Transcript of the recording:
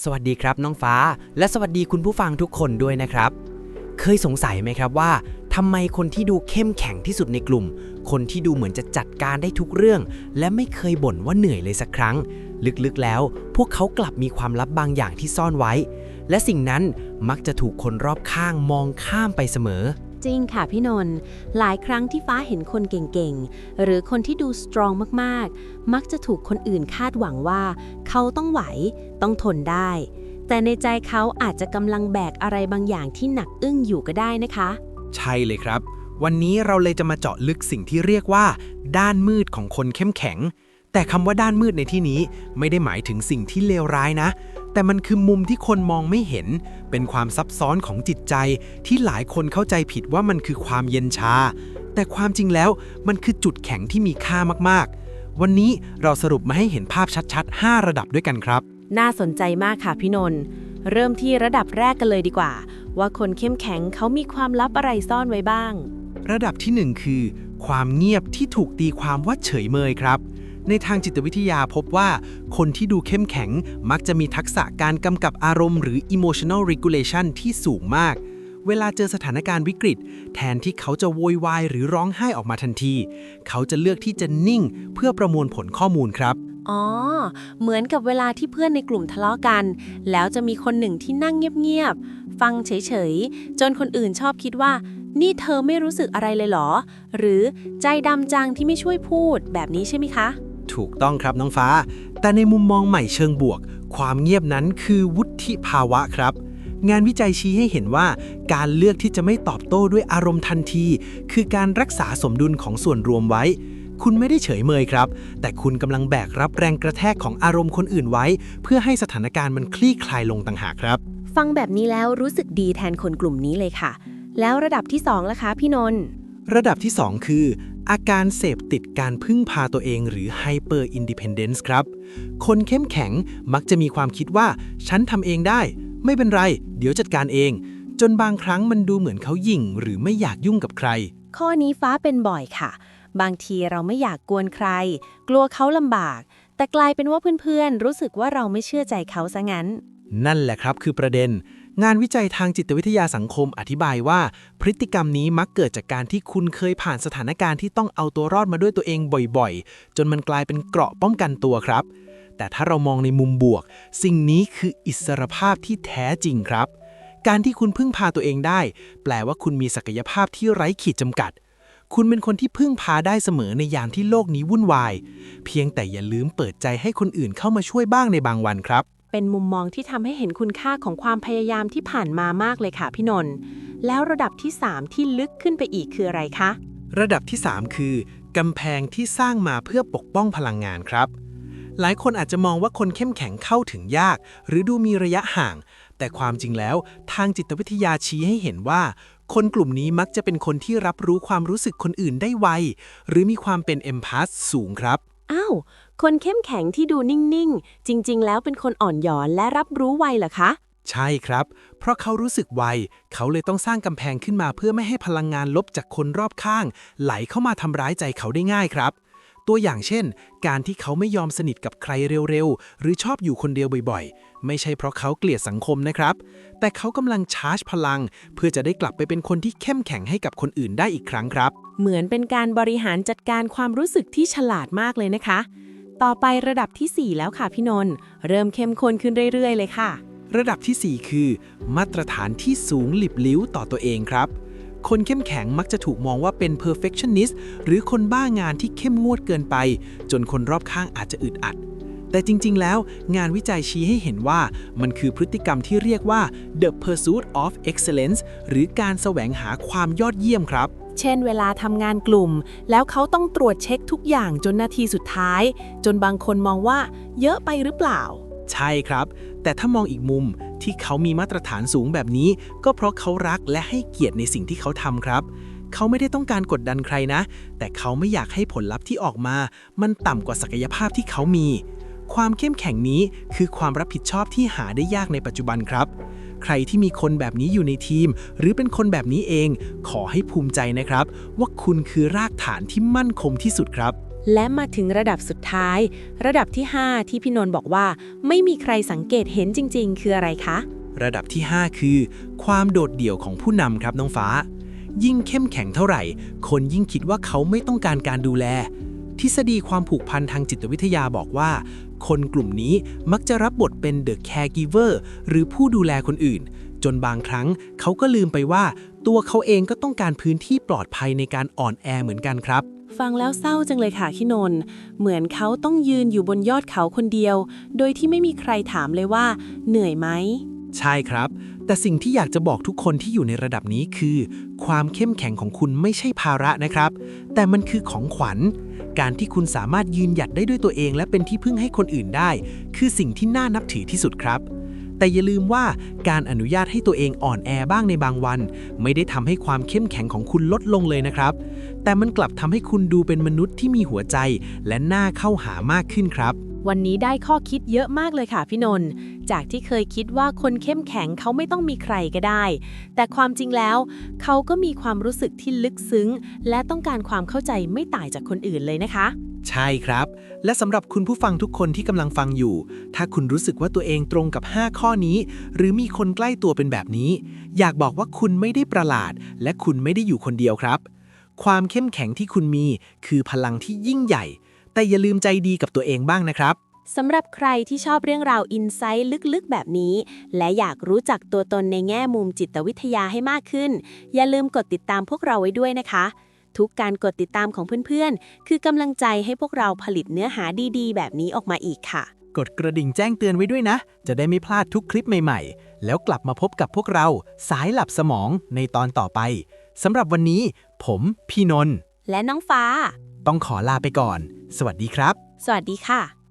สวัสดีครับน้องฟ้าและสวัสดีคุณผู้ฟังทุกคนด้วยนะครับเคยสงสัยไหมครับว่าทำไมคนที่ดูเข้มแข็งที่สุดในกลุ่มคนที่ดูเหมือนจะจัดการได้ทุกเรื่องและไม่เคยบ่นว่าเหนื่อยเลยสักครั้งลึกๆแล้วพวกเขากลับมีความลับบางอย่างที่ซ่อนไว้และสิ่งนั้นมักจะถูกคนรอบข้างมองข้ามไปเสมอจริงค่ะพี่นนท์หลายครั้งที่ฟ้าเห็นคนเก่งๆหรือคนที่ดูสตรองมากๆมักจะถูกคนอื่นคาดหวังว่าเขาต้องไหวต้องทนได้แต่ในใจเขาอาจจะกำลังแบกอะไรบางอย่างที่หนักอึ้งอยู่ก็ได้นะคะใช่เลยครับวันนี้เราเลยจะมาเจาะลึกสิ่งที่เรียกว่าด้านมืดของคนเข้มแข็งแต่คำว่าด้านมืดในที่นี้ไม่ได้หมายถึงสิ่งที่เลวร้ายนะแต่มันคือมุมที่คนมองไม่เห็นเป็นความซับซ้อนของจิตใจที่หลายคนเข้าใจผิดว่ามันคือความเย็นชาแต่ความจริงแล้วมันคือจุดแข็งที่มีค่ามากๆวันนี้เราสรุปมาให้เห็นภาพชัดๆ5ระดับด้วยกันครับน่าสนใจมากค่ะพี่นนท์เริ่มที่ระดับแรกกันเลยดีกว่าว่าคนเข้มแข็งเขามีความลับอะไรซ่อนไว้บ้างระดับที่1คือความเงียบที่ถูกตีความว่าเฉยเมยครับในทางจิตวิทยาพบว่าคนที่ดูเข้มแข็งมักจะมีทักษะการกำกับอารมณ์หรือ emotional regulation ที่สูงมากเวลาเจอสถานการณ์วิกฤตแทนที่เขาจะโวยวายหรือร้องไห้ออกมาทันทีเขาจะเลือกที่จะนิ่งเพื่อประมวลผลข้อมูลครับอ๋อเหมือนกับเวลาที่เพื่อนในกลุ่มทะเลาะกันแล้วจะมีคนหนึ่งที่นั่งเงียบๆฟังเฉยๆจนคนอื่นชอบคิดว่านี่เธอไม่รู้สึกอะไรเลยเหรอหรือใจดำจังที่ไม่ช่วยพูดแบบนี้ใช่ไหมคะถูกต้องครับน้องฟ้าแต่ในมุมมองใหม่เชิงบวกความเงียบนั้นคือวุฒิภาวะครับงานวิจัยชี้ให้เห็นว่าการเลือกที่จะไม่ตอบโต้ด้วยอารมณ์ทันทีคือการรักษาสมดุลของส่วนรวมไว้คุณไม่ได้เฉยเมยครับแต่คุณกำลังแบกรับแรงกระแทกของอารมณ์คนอื่นไว้เพื่อให้สถานการณ์มันคลี่คลายลงต่างหากครับฟังแบบนี้แล้วรู้สึกดีแทนคนกลุ่มนี้เลยค่ะแล้วระดับที่2ล่ะคะพี่นนท์ระดับที่2คืออาการเสพติดการพึ่งพาตัวเองหรือ hyper independence ครับคนเข้มแข็งมักจะมีความคิดว่าฉันทำเองได้ไม่เป็นไรเดี๋ยวจัดการเองจนบางครั้งมันดูเหมือนเขาหยิ่งหรือไม่อยากยุ่งกับใครข้อนี้ฟ้าเป็นบ่อยค่ะบางทีเราไม่อยากกวนใครกลัวเขาลำบากแต่กลายเป็นว่าเพื่อนๆรู้สึกว่าเราไม่เชื่อใจเขาซะงั้นนั่นแหละครับคือประเด็นงานวิจัยทางจิตวิทยาสังคมอธิบายว่าพฤติกรรมนี้มักเกิดจากการที่คุณเคยผ่านสถานการณ์ที่ต้องเอาตัวรอดมาด้วยตัวเองบ่อยๆจนมันกลายเป็นเกราะป้องกันตัวครับแต่ถ้าเรามองในมุมบวกสิ่งนี้คืออิสรภาพที่แท้จริงครับการที่คุณพึ่งพาตัวเองได้แปลว่าคุณมีศักยภาพที่ไร้ขีดจำกัดคุณเป็นคนที่พึ่งพาได้เสมอในยามที่โลกนี้วุ่นวายเพียงแต่อย่าลืมเปิดใจให้คนอื่นเข้ามาช่วยบ้างในบางวันครับเป็นมุมมองที่ทำให้เห็นคุณค่าของความพยายามที่ผ่านมามากเลยค่ะพี่นนท์แล้วระดับที่3ที่ลึกขึ้นไปอีกคืออะไรคะระดับที่3คือกำแพงที่สร้างมาเพื่อปกป้องพลังงานครับหลายคนอาจจะมองว่าคนเข้มแข็งเข้าถึงยากหรือดูมีระยะห่างแต่ความจริงแล้วทางจิตวิทยาชี้ให้เห็นว่าคนกลุ่มนี้มักจะเป็นคนที่รับรู้ความรู้สึกคนอื่นได้ไวหรือมีความเป็นเอมพาธสูงครับอ้าวคนเข้มแข็งที่ดูนิ่งๆจริงๆแล้วเป็นคนอ่อนหยอนและรับรู้ไวเหรอคะใช่ครับเพราะเขารู้สึกไวเขาเลยต้องสร้างกำแพงขึ้นมาเพื่อไม่ให้พลังงานลบจากคนรอบข้างไหลเข้ามาทำร้ายใจเขาได้ง่ายครับตัวอย่างเช่นการที่เขาไม่ยอมสนิทกับใครเร็วๆหรือชอบอยู่คนเดียวบ่อยๆไม่ใช่เพราะเขาเกลียดสังคมนะครับแต่เขากำลังชาร์จพลังเพื่อจะได้กลับไปเป็นคนที่เข้มแข็งให้กับคนอื่นได้อีกครั้งครับเหมือนเป็นการบริหารจัดการความรู้สึกที่ฉลาดมากเลยนะคะต่อไประดับที่4แล้วค่ะพี่นนท์เริ่มเข้มข้นขึ้นเรื่อยๆเลยค่ะระดับที่4คือมาตรฐานที่สูงหลิบลิ้วต่อตัวเองครับคนเข้มแข็งมักจะถูกมองว่าเป็น perfectionist หรือคนบ้างานที่เข้มงวดเกินไปจนคนรอบข้างอาจจะอึดอัดแต่จริงๆแล้วงานวิจัยชี้ให้เห็นว่ามันคือพฤติกรรมที่เรียกว่า the pursuit of excellence หรือการแสวงหาความยอดเยี่ยมครับเช่นเวลาทำงานกลุ่มแล้วเขาต้องตรวจเช็คทุกอย่างจนนาทีสุดท้ายจนบางคนมองว่าเยอะไปหรือเปล่าใช่ครับแต่ถ้ามองอีกมุมที่เขามีมาตรฐานสูงแบบนี้ก็เพราะเขารักและให้เกียรติในสิ่งที่เขาทำครับเขาไม่ได้ต้องการกดดันใครนะแต่เขาไม่อยากให้ผลลัพธ์ที่ออกมามันต่ำกว่าศักยภาพที่เขามีความเข้มแข็งนี้คือความรับผิดชอบที่หาได้ยากในปัจจุบันครับใครที่มีคนแบบนี้อยู่ในทีมหรือเป็นคนแบบนี้เองขอให้ภูมิใจนะครับว่าคุณคือรากฐานที่มั่นคงที่สุดครับ และมาถึงระดับสุดท้าย ระดับที่ 5 ที่พี่นนท์บอกว่าไม่มีใครสังเกตเห็นจริงๆ คืออะไรคะ ระดับที่ 5 คือ ความโดดเดี่ยวของผู้นำครับน้องฟ้า ยิ่งเข้มแข็งเท่าไหร่ คนยิ่งคิดว่าเขาไม่ต้องการการดูแล ทฤษฎีความผูกพันทางจิตวิทยาบอกว่า คนกลุ่มนี้มักจะรับบทเป็น the caregiver หรือผู้ดูแลคนอื่น จนบางครั้งเขาก็ลืมไปว่า ตัวเขาเองก็ต้องการพื้นที่ปลอดภัยในการอ่อนแอเหมือนกันครับ ฟังแล้วเศร้าจังเลยค่ะพี่นนท์เหมือนเขาต้องยืนอยู่บนยอดเขาคนเดียว โดยที่ไม่มีใครถามเลยว่าเหนื่อยไหม ใช่ครับ แต่สิ่งที่อยากจะบอกทุกคนที่อยู่ในระดับนี้คือ ความเข้มแข็งของคุณไม่ใช่ภาระนะครับ แต่มันคือของขวัญ การที่คุณสามารถยืนหยัดได้ด้วยตัวเองและเป็นที่พึ่งให้คนอื่นได้ คือสิ่งที่น่านับถือที่สุดครับ แต่อย่าลืมว่าการอนุญาตให้ตัวเองอ่อนแอบ้างในบางวัน ไม่ได้ทำให้ความเข้มแข็งของคุณลดลงเลยนะครับ แต่มันกลับทำให้คุณดูเป็นมนุษย์ที่มีหัวใจและน่าเข้าหามากขึ้นครับ วันนี้ได้ข้อคิดเยอะมากเลยค่ะพี่นนท์จากที่เคยคิดว่าคนเข้มแข็งเขาไม่ต้องมีใครก็ได้ แต่ความจริงแล้วเขาก็มีความรู้สึกที่ลึกซึ้ง และต้องการความเข้าใจไม่ต่างจากคนอื่นเลยนะคะ ใช่ครับ และสำหรับคุณผู้ฟังทุกคนที่กำลังฟังอยู่ ถ้าคุณรู้สึกว่าตัวเองตรงกับ 5 ข้อนี้ หรือมีคนใกล้ตัวเป็นแบบนี้ อยากบอกว่าคุณไม่ได้ประหลาด และคุณไม่ได้อยู่คนเดียวครับ ความเข้มแข็งที่คุณมีคือพลังที่ยิ่งใหญ่ แต่อย่าลืมใจดีกับตัวเองบ้างนะครับ สำหรับใครที่ชอบเรื่องราวอินไซต์ลึกๆแบบนี้ และอยากรู้จักตัวตนในแง่มุมจิตวิทยาให้มากขึ้น อย่าลืมกดติดตามพวกเราไว้ด้วยนะคะ ทุกการกดติดตามของเพื่อนๆ คือกำลังใจให้พวกเราผลิตเนื้อหาดีๆ แบบนี้ออกมาอีกค่ะ กดกระดิ่งแจ้งเตือนไว้ด้วยนะ จะได้ไม่พลาดทุกคลิปใหม่ๆ แล้วกลับมาพบกับพวกเราสายหลับสมองในตอนต่อไปสำหรับวันนี้ ผมพี่นนท์ และน้องฟ้า ต้องขอลาไปก่อน สวัสดีครับ สวัสดีค่ะ